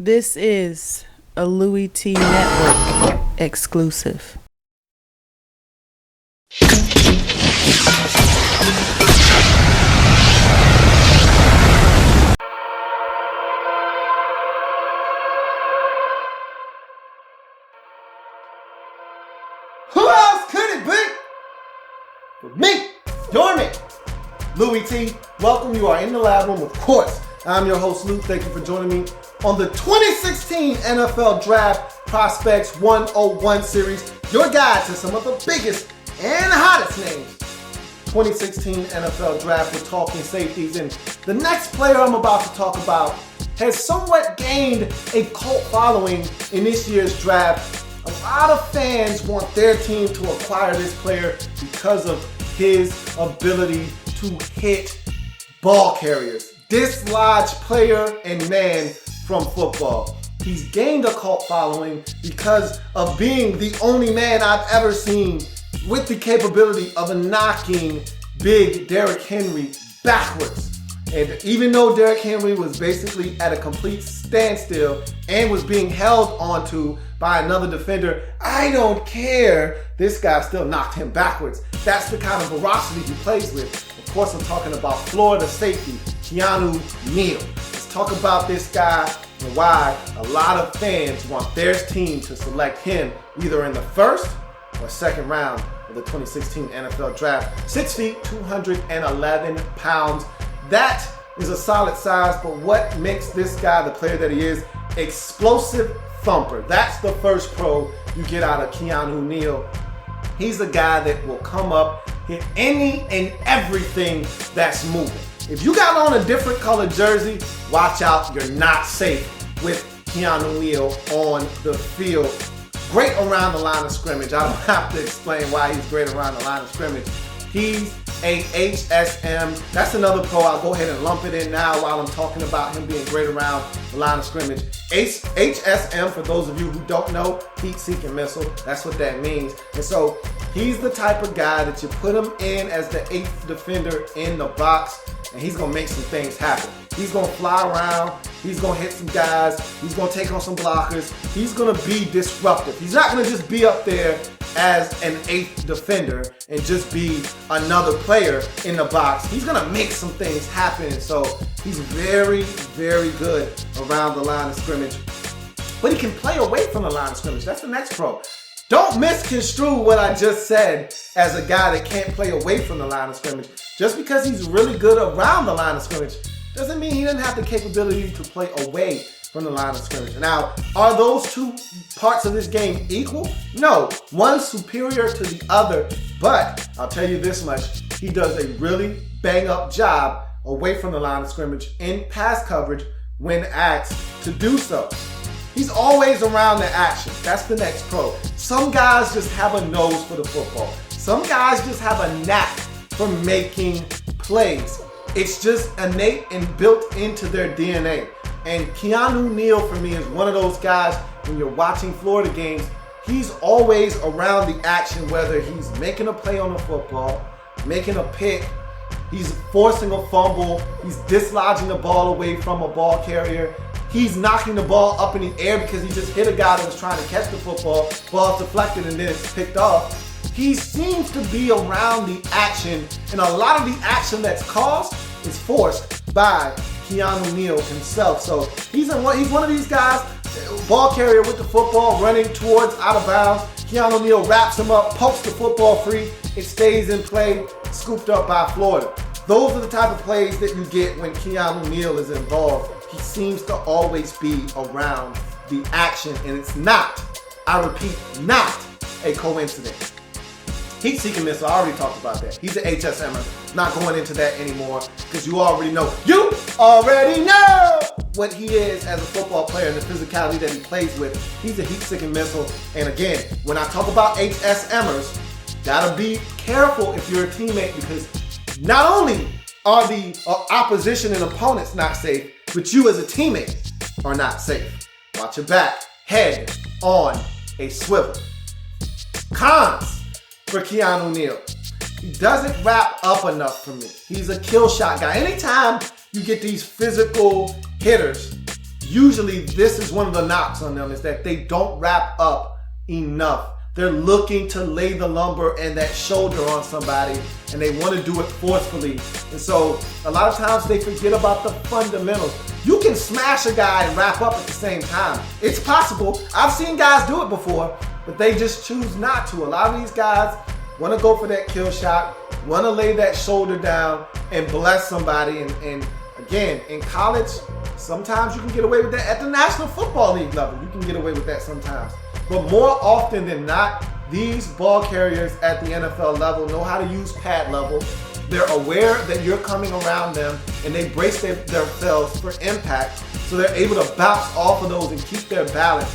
This is a Louie Tee Network exclusive. Who else could it be but me, your man, Louie Tee? Welcome. You are in the lab room, of course. I'm your host, Lou. Thank you for joining me on the 2016 NFL Draft Prospects 101 series, your guide to some of the biggest and hottest names. 2016 NFL Draft, we're talking safeties, and the next player I'm about to talk about has somewhat gained a cult following in this year's draft. A lot of fans want their team to acquire this player because of his ability to hit ball carriers. Dislodge player and man from football. He's gained a cult following because of being the only man I've ever seen with the capability of knocking big Derrick Henry backwards. And even though Derrick Henry was basically at a complete standstill and was being held onto by another defender, I don't care. This guy still knocked him backwards. That's the kind of ferocity he plays with. Of course, I'm talking about Florida safety, Keanu Neal. Let's talk about this guy and why a lot of fans want their team to select him either in the first or second round of the 2016 NFL Draft. 6 feet, 211 pounds. That is a solid size, but what makes this guy the player that he is? Explosive thumper. That's the first pro you get out of Keanu Neal. He's a guy that will come up, hit any and everything that's moving. If you got on a different colored jersey, watch out, you're not safe with Keanu Neal on the field. Great around the line of scrimmage. I don't have to explain why he's great around the line of scrimmage. He's a HSM. That's another pro. I'll go ahead and lump it in now while I'm talking about him being great around the line of scrimmage. HSM, for those of you who don't know, heat-seeking missile. That's what that means. And so he's the type of guy that you put him in as the 8th defender in the box, and he's going to make some things happen. He's going to fly around. He's going to hit some guys. He's going to take on some blockers. He's going to be disruptive. He's not going to just be up there as an 8th defender and just be another player in the box. He's going to make some things happen. So he's very, very good around the line of scrimmage. But he can play away from the line of scrimmage. That's the next pro. Don't misconstrue what I just said as a guy that can't play away from the line of scrimmage. Just because he's really good around the line of scrimmage doesn't mean he doesn't have the capability to play away from the line of scrimmage. Now, are those two parts of this game equal? No, one's superior to the other, but I'll tell you this much, he does a really bang-up job away from the line of scrimmage in pass coverage when asked to do so. He's always around the action. That's the next pro. Some guys just have a nose for the football. Some guys just have a knack for making plays. It's just innate and built into their DNA. And Keanu Neal, for me, is one of those guys, when you're watching Florida games, he's always around the action, whether he's making a play on the football, making a pick, he's forcing a fumble, he's dislodging the ball away from a ball carrier, he's knocking the ball up in the air because he just hit a guy that was trying to catch the football, ball's deflected and then it's picked off. He seems to be around the action, and a lot of the action that's caused is forced by Keanu Neal himself. So he's one of these guys, ball carrier with the football, running towards out of bounds. Keanu Neal wraps him up, pokes the football free, it stays in play, scooped up by Florida. Those are the type of plays that you get when Keanu Neal is involved. He seems to always be around the action, and it's not, I repeat, not a coincidence. Heat-seeking missile, I already talked about that. He's an HSMer. Not going into that anymore because you already know what he is as a football player and the physicality that he plays with. He's a heat-seeking missile. And again, when I talk about HSMers, gotta be careful if you're a teammate, because not only are the opposition and opponents not safe, but you as a teammate are not safe. Watch your back. Head on a swivel. Cons for Keanu Neal. He doesn't wrap up enough for me. He's a kill shot guy. Anytime you get these physical hitters usually this is one of the knocks on them, is that they don't wrap up enough. They're looking to lay the lumber and that shoulder on somebody, and they want to do it forcefully. And so a lot of times they forget about the fundamentals. You can smash a guy and wrap up at the same time. It's possible. I've seen guys do it before, but they just choose not to. A lot of these guys want to go for that kill shot, want to lay that shoulder down and bless somebody. And again, in college, sometimes you can get away with that. At the National Football League level, you can get away with that sometimes. But more often than not, these ball carriers at the NFL level know how to use pad level. They're aware that you're coming around them, and they brace themselves for impact, so they're able to bounce off of those and keep their balance.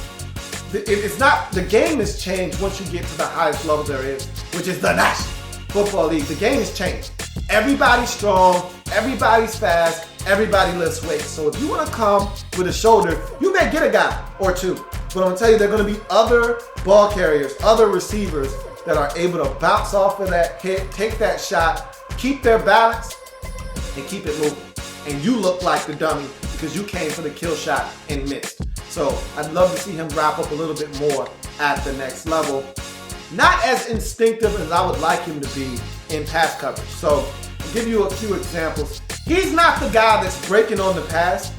It's not, the game has changed once you get to the highest level there is, which is the National Football League. The game has changed. Everybody's strong, everybody's fast, everybody lifts weights. So if you want to come with a shoulder, you may get a guy or two. But I'm going to tell you, there are going to be other ball carriers, other receivers that are able to bounce off of that hit, take that shot, keep their balance, and keep it moving. And you look like the dummy because you came for the kill shot and missed. So I'd love to see him wrap up a little bit more at the next level. Not as instinctive as I would like him to be in pass coverage. So I'll give you a few examples. He's not the guy that's breaking on the pass,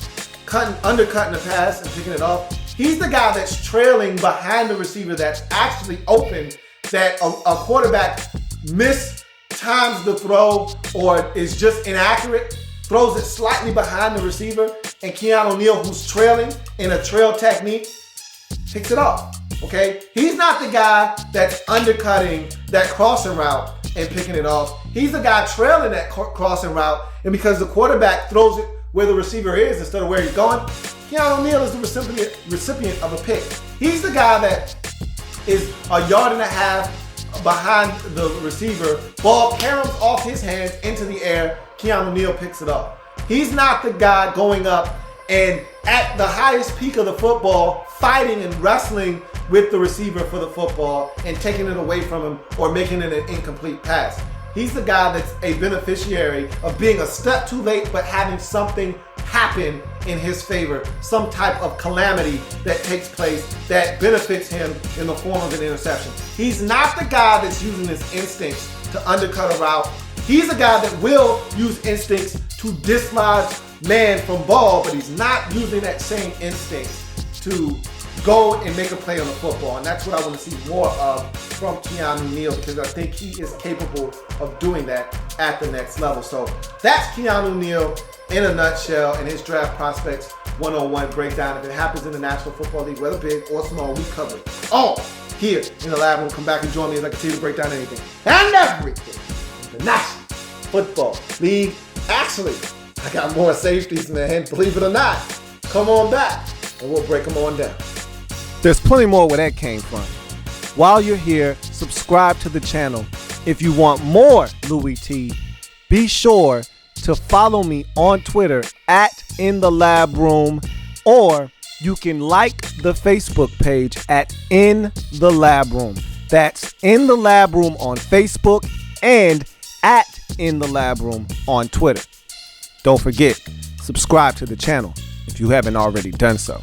undercutting the pass and picking it off. He's the guy that's trailing behind the receiver that's actually open, that a quarterback mistimes the throw or is just inaccurate, throws it slightly behind the receiver, and Keanu Neal, who's trailing in a trail technique, picks it off. Okay? He's not the guy that's undercutting that crossing route and picking it off. He's the guy trailing that crossing route, and because the quarterback throws it where the receiver is instead of where he's going, Keanu Neal is the recipient of a pick. He's the guy that is a yard and a half behind the receiver. Ball caroms off his hands into the air. Keanu Neal picks it up. He's not the guy going up and at the highest peak of the football, fighting and wrestling with the receiver for the football and taking it away from him or making it an incomplete pass. He's the guy that's a beneficiary of being a step too late but having something happen in his favor, some type of calamity that takes place that benefits him in the form of an interception. He's not the guy that's using his instincts to undercut a route. He's a guy that will use instincts to dislodge man from ball, but he's not using that same instinct to go and make a play on the football. And that's what I want to see more of from Keanu Neal, because I think he is capable of doing that at the next level. So that's Keanu Neal in a nutshell, and his draft prospects 101 breakdown. If it happens in the National Football League, whether big or small, we cover it all here in the lab room. Come back and join me as I continue to break down anything and everything in the National Football League. Actually, I got more safeties, man. Believe it or not. Come on back and we'll break them on down. There's plenty more where that came from. While you're here, subscribe to the channel. If you want more Louie Tee, be sure to follow me on Twitter at InTheLabRoom, or you can like the Facebook page at In the Lab Room. That's In the Lab Room on Facebook and at In the Lab Room on Twitter. Don't forget, subscribe to the channel if you haven't already done so.